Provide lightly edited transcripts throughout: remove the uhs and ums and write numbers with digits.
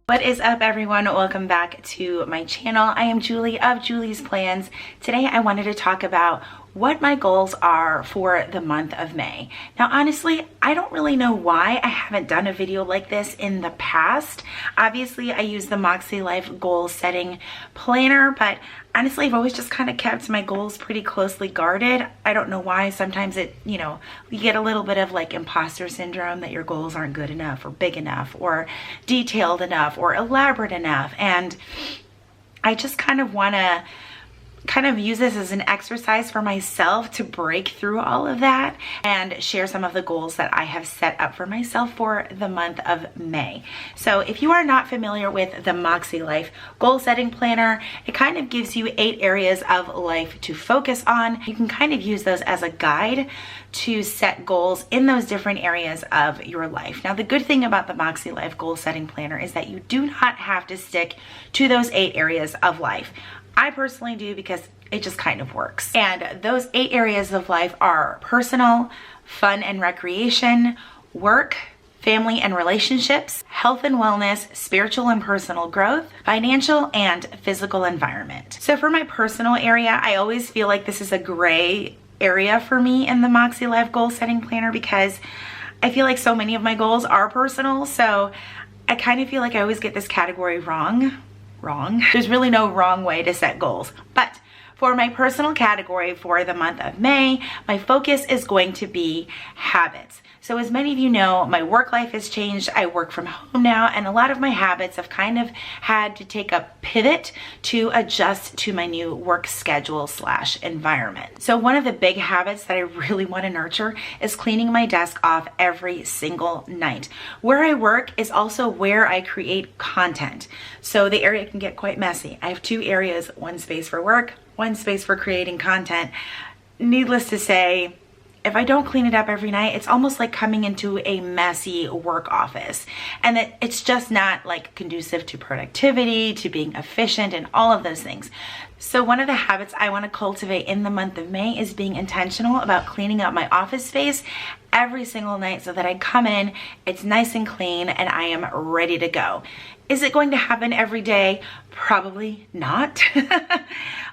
What is up, everyone? Welcome back to my channel. I am Julie of Julie's Plans. Today I wanted to talk about what my goals are for the month of May. Now, honestly, I don't really know why I haven't done a video like this in the past. Obviously, I use the Moxie Life goal setting planner, but honestly, I've always just kind of kept my goals pretty closely guarded. I don't know why. Sometimes you get a little bit of like imposter syndrome that your goals aren't good enough or big enough or detailed enough or elaborate enough. And I just kind of want to use this as an exercise for myself to break through all of that and share some of the goals that I have set up for myself for the month of May. So if you are not familiar with the Moxie Life goal setting planner, it kind of gives you 8 areas of life to focus on. You can kind of use those as a guide to set goals in those different areas of your life. Now, the good thing about the Moxie Life goal setting planner is that you do not have to stick to those 8 areas of life. I personally do because it just kind of works. And those 8 areas of life are personal, fun and recreation, work, family and relationships, health and wellness, spiritual and personal growth, financial and physical environment. So for my personal area, I always feel like this is a gray area for me in the Moxie Life goal setting planner because I feel like so many of my goals are personal. So I kind of feel like I always get this category wrong. There's really no wrong way to set goals. But for my personal category for the month of May, my focus is going to be habits. So as many of you know, my work life has changed. I work from home now, and a lot of my habits have kind of had to take a pivot to adjust to my new work schedule / environment. So one of the big habits that I really want to nurture is cleaning my desk off every single night. Where I work is also where I create content. So the area can get quite messy. I have 2 areas, one space for work, one space for creating content. Needless to say, if I don't clean it up every night, it's almost like coming into a messy work office, and that it's just not like conducive to productivity, to being efficient, and all of those things. So one of the habits I want to cultivate in the month of May is being intentional about cleaning up my office space every single night so that I come in, it's nice and clean, and I am ready to go. Is it going to happen every day? Probably not.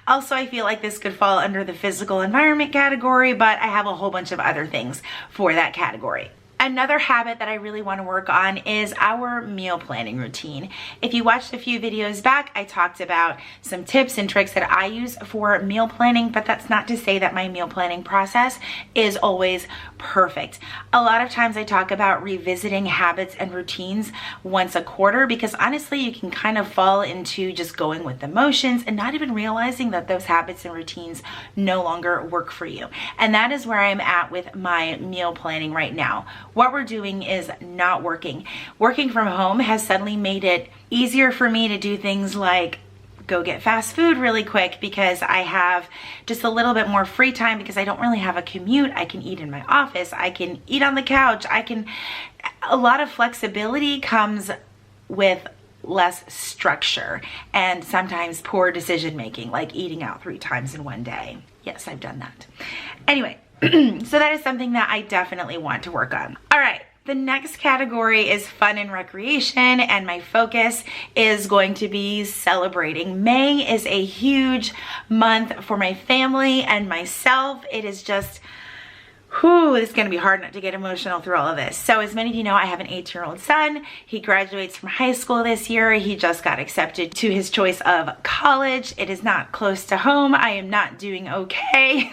Also, I feel like this could fall under the physical environment category, but I have a whole bunch of other things for that category. Another habit that I really want to work on is our meal planning routine. If you watched a few videos back, I talked about some tips and tricks that I use for meal planning, but that's not to say that my meal planning process is always perfect. A lot of times I talk about revisiting habits and routines once a quarter because honestly, you can kind of fall into just going with the motions and not even realizing that those habits and routines no longer work for you. And that is where I'm at with my meal planning right now. What we're doing is not working. Working from home has suddenly made it easier for me to do things like go get fast food really quick because I have just a little bit more free time because I don't really have a commute. I can eat in my office. I can eat on the couch. A lot of flexibility comes with less structure and sometimes poor decision making, like eating out 3 times in one day. Yes, I've done that. Anyway, so that is something that I definitely want to work on. All right, the next category is fun and recreation, and my focus is going to be celebrating. May is a huge month for my family and myself. It is just, it's going to be hard not to get emotional through all of this. So as many of you know, I have an 18-year-old son. He graduates from high school this year. He just got accepted to his choice of college. It is not close to home. I am not doing okay.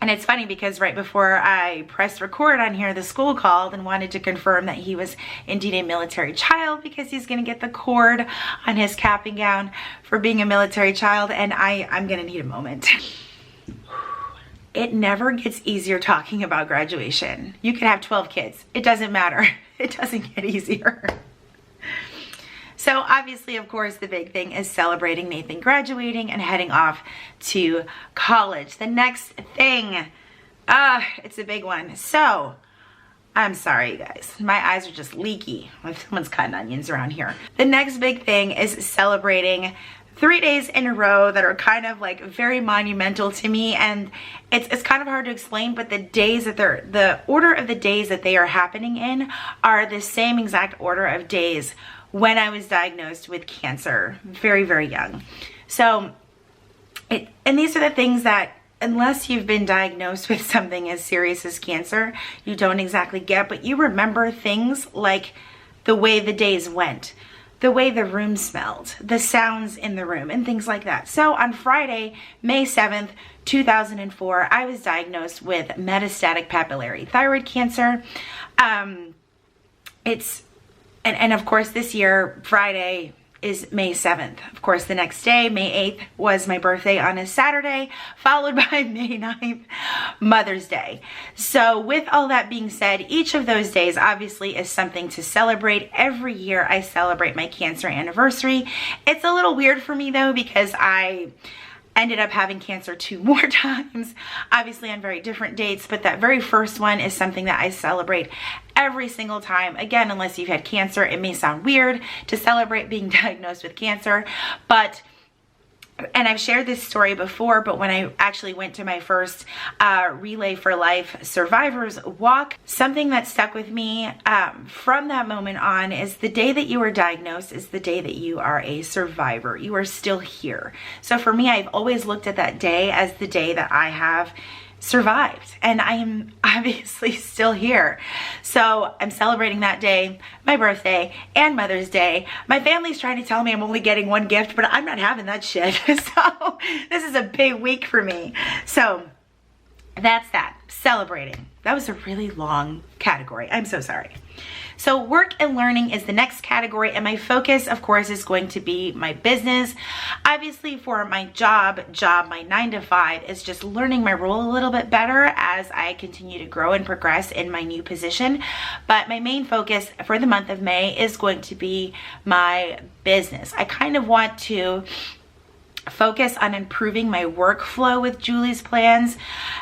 And it's funny because right before I pressed record on here, the school called and wanted to confirm that he was indeed a military child because he's going to get the cord on his cap and gown for being a military child. And I'm going to need a moment. It never gets easier talking about graduation. You could have 12 kids. It doesn't matter. It doesn't get easier. So obviously, of course, the big thing is celebrating Nathan graduating and heading off to college. The next thing, it's a big one. So I'm sorry, you guys. My eyes are just leaky. Someone's cutting onions around here. The next big thing is celebrating 3 days in a row that are kind of like very monumental to me, and it's kind of hard to explain, but the order of the days that they are happening in are the same exact order of days when I was diagnosed with cancer, very, very young. So, and these are the things that, unless you've been diagnosed with something as serious as cancer, you don't exactly get, but you remember things like the way the days went, the way the room smelled, the sounds in the room, and things like that. So on Friday, May 7th, 2004, I was diagnosed with metastatic papillary thyroid cancer. And of course this year, Friday is May 7th. Of course, the next day, May 8th, was my birthday on a Saturday, followed by May 9th, Mother's Day. So with all that being said, each of those days obviously is something to celebrate. Every year I celebrate my cancer anniversary. It's a little weird for me though, because I ended up having cancer 2 more times, obviously on very different dates, but that very first one is something that I celebrate every single time. Again, unless you've had cancer, it may sound weird to celebrate being diagnosed with cancer, and I've shared this story before, but when I actually went to my first Relay for Life Survivors Walk, something that stuck with me from that moment on is the day that you are diagnosed is the day that you are a survivor. You are still here. So for me, I've always looked at that day as the day that I have survived, and I am obviously still here. So I'm celebrating that day, my birthday, and Mother's Day. My family's trying to tell me I'm only getting 1 gift, but I'm not having that shit. So this is a big week for me. So that's that, celebrating. That was a really long category. I'm so sorry. So work and learning is the next category, and my focus, of course, is going to be my business. Obviously, for my job, my 9 to 5 is just learning my role a little bit better as I continue to grow and progress in my new position. But my main focus for the month of May is going to be my business. I kind of want to focus on improving my workflow with Julie's Plans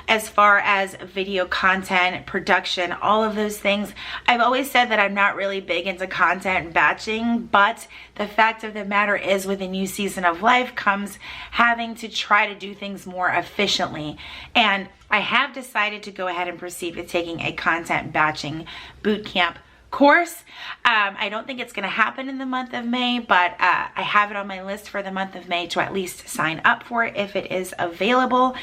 as far as video content, production, all of those things. I've always said that I'm not really big into content batching, but the fact of the matter is with a new season of life comes having to try to do things more efficiently. And I have decided to go ahead and proceed with taking a content batching boot camp course. I don't think it's going to happen in the month of May, but I have it on my list for the month of May to at least sign up for it if it is available.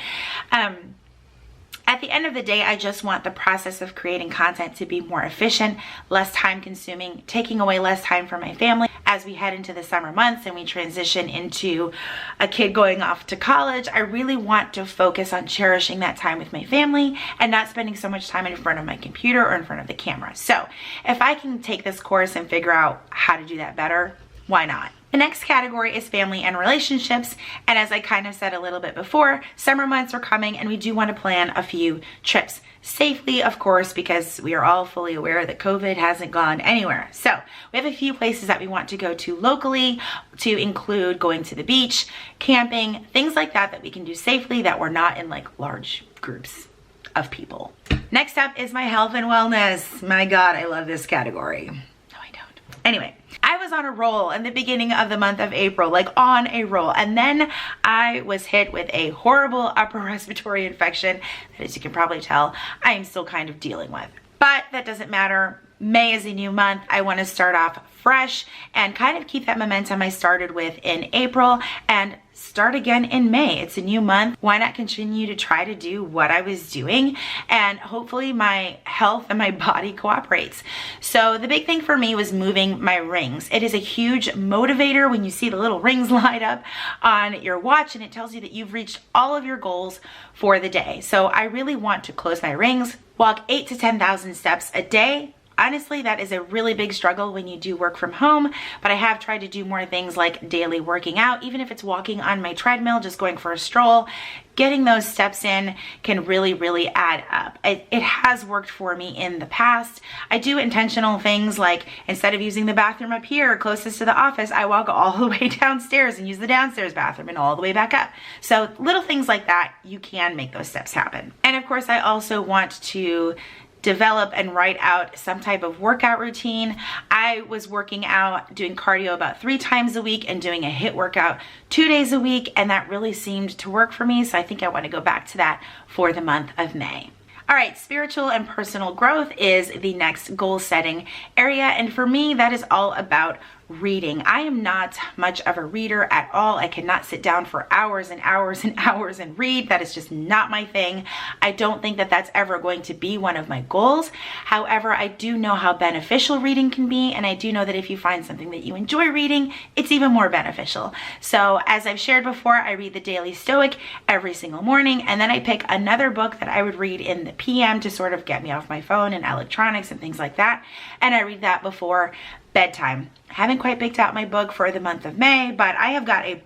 At the end of the day, I just want the process of creating content to be more efficient, less time consuming, taking away less time from my family as we head into the summer months and we transition into a kid going off to college. I really want to focus on cherishing that time with my family and not spending so much time in front of my computer or in front of the camera. So if I can take this course and figure out how to do that better, why not? The next category is family and relationships, and as I kind of said a little bit before, summer months are coming and we do want to plan a few trips. Safely, of course, because we are all fully aware that COVID hasn't gone anywhere. So we have a few places that we want to go to locally, to include going to the beach, camping, things like that we can do safely, that we're not in like large groups of people. Next up is my health and wellness. My God, I love this category. No, I don't. Anyway, I was on a roll in the beginning of the month of April, like on a roll. And then I was hit with a horrible upper respiratory infection that, as you can probably tell, I am still kind of dealing with. But that doesn't matter. May is a new month. I want to start off fresh and kind of keep that momentum I started with in April and start again in May. It's a new month. Why not continue to try to do what I was doing, and hopefully my health and my body cooperates. So the big thing for me was moving my rings. It is a huge motivator when you see the little rings light up on your watch and it tells you that you've reached all of your goals for the day. So I really want to close my rings, walk 8,000 to 10,000 steps a day. Honestly, that is a really big struggle when you do work from home, but I have tried to do more things like daily working out, even if it's walking on my treadmill, just going for a stroll. Getting those steps in can really, really add up. It has worked for me in the past. I do intentional things like instead of using the bathroom up here closest to the office, I walk all the way downstairs and use the downstairs bathroom and all the way back up. So little things like that, you can make those steps happen. And of course, I also want to develop and write out some type of workout routine. I was working out, doing cardio about 3 times a week and doing a HIIT workout 2 days a week, and that really seemed to work for me. So I think I want to go back to that for the month of May. All right, spiritual and personal growth is the next goal setting area. And for me, that is all about reading. I am not much of a reader at all. I cannot sit down for hours and hours and hours and read. That is just not my thing. I don't think that that's ever going to be one of my goals. However, I do know how beneficial reading can be, and I do know that if you find something that you enjoy reading, it's even more beneficial. So as I've shared before, I read the Daily Stoic every single morning, and then I pick another book that I would read in the PM to sort of get me off my phone and electronics and things like that, and I read that before bedtime. I haven't quite picked out my book for the month of May, but I have got a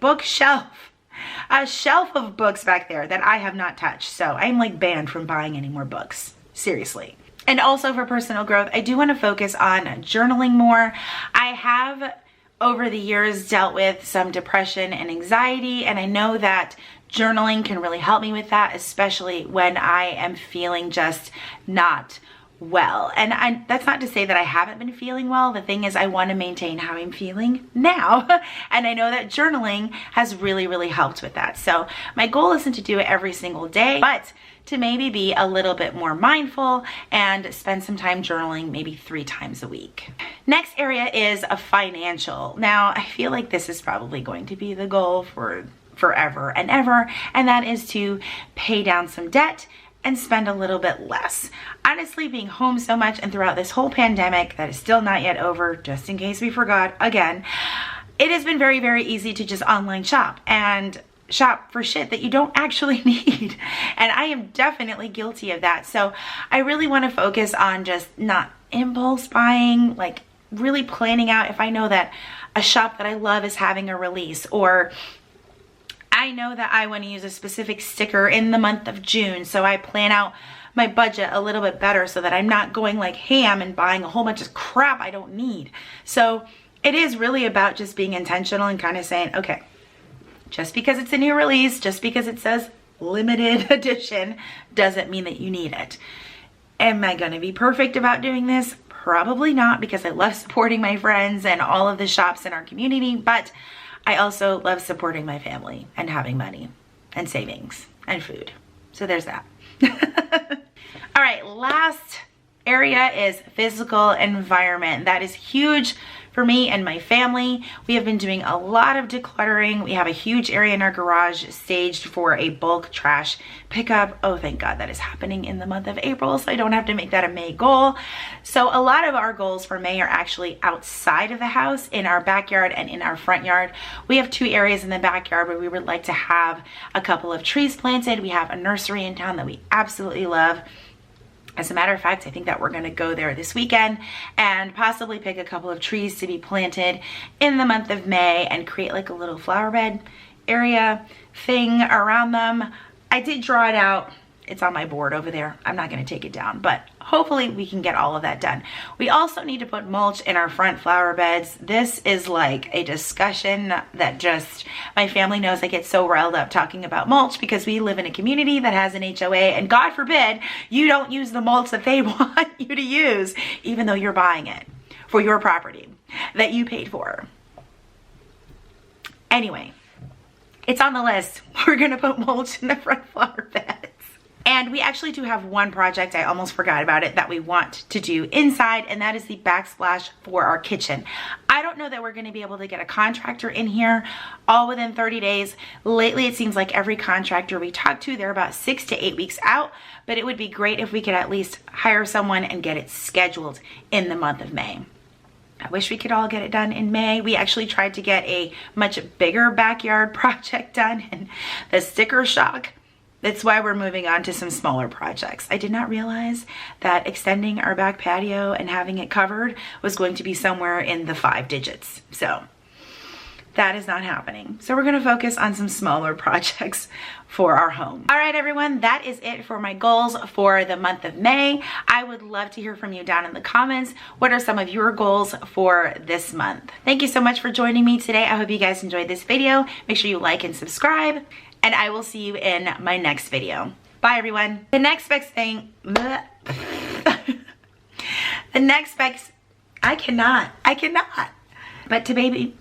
shelf of books back there that I have not touched. So I'm like banned from buying any more books. Seriously. And also for personal growth, I do want to focus on journaling more. I have over the years dealt with some depression and anxiety, and I know that journaling can really help me with that, especially when I am feeling just not well. And that's not to say that I haven't been feeling well. The thing is, I want to maintain how I'm feeling now. And I know that journaling has really, really helped with that. So my goal isn't to do it every single day, but to maybe be a little bit more mindful and spend some time journaling maybe 3 times a week. Next area is a financial. Now, I feel like this is probably going to be the goal for forever and ever, and that is to pay down some debt and spend a little bit less. Honestly, being home so much and throughout this whole pandemic that is still not yet over, just in case we forgot again, it has been very, very easy to just online shop and shop for shit that you don't actually need. And I am definitely guilty of that. So I really want to focus on just not impulse buying, like really planning out if I know that a shop that I love is having a release, or I know that I want to use a specific sticker in the month of June, so I plan out my budget a little bit better so that I'm not going like ham and buying a whole bunch of crap I don't need. So it is really about just being intentional and kind of saying, okay, just because it's a new release, just because it says limited edition, doesn't mean that you need it. Am I going to be perfect about doing this? Probably not, because I love supporting my friends and all of the shops in our community, but I also love supporting my family and having money and savings and food. So there's that. All right, last area is physical environment. That is huge for me and my family. We have been doing a lot of decluttering. We have a huge area in our garage staged for a bulk trash pickup. Oh, thank God that is happening in the month of April, so I don't have to make that a May goal. So a lot of our goals for May are actually outside of the house, in our backyard and in our front yard. We have 2 areas in the backyard where we would like to have a couple of trees planted. We have a nursery in town that we absolutely love. As a matter of fact, I think that we're going to go there this weekend and possibly pick a couple of trees to be planted in the month of May and create like a little flower bed area thing around them. I did draw it out. It's on my board over there. I'm not going to take it down, but hopefully we can get all of that done. We also need to put mulch in our front flower beds. This is like a discussion that just, my family knows I get so riled up talking about mulch because we live in a community that has an HOA, and God forbid you don't use the mulch that they want you to use, even though you're buying it for your property that you paid for. Anyway, it's on the list. We're going to put mulch in the front flower beds. And we actually do have one project, I almost forgot about it, that we want to do inside, and that is the backsplash for our kitchen. I don't know that we're going to be able to get a contractor in here all within 30 days. Lately, it seems like every contractor we talk to, they're about 6 to 8 weeks out, but it would be great if we could at least hire someone and get it scheduled in the month of May. I wish we could all get it done in May. We actually tried to get a much bigger backyard project done, and the sticker shock. That's why we're moving on to some smaller projects. I did not realize that extending our back patio and having it covered was going to be somewhere in the 5 digits. So that is not happening. So we're going to focus on some smaller projects for our home. All right, everyone, that is it for my goals for the month of May. I would love to hear from you down in the comments. What are some of your goals for this month? Thank you so much for joining me today. I hope you guys enjoyed this video. Make sure you like and subscribe, and I will see you in my next video. Bye, everyone. The next best thing... The next best, I cannot. But to baby,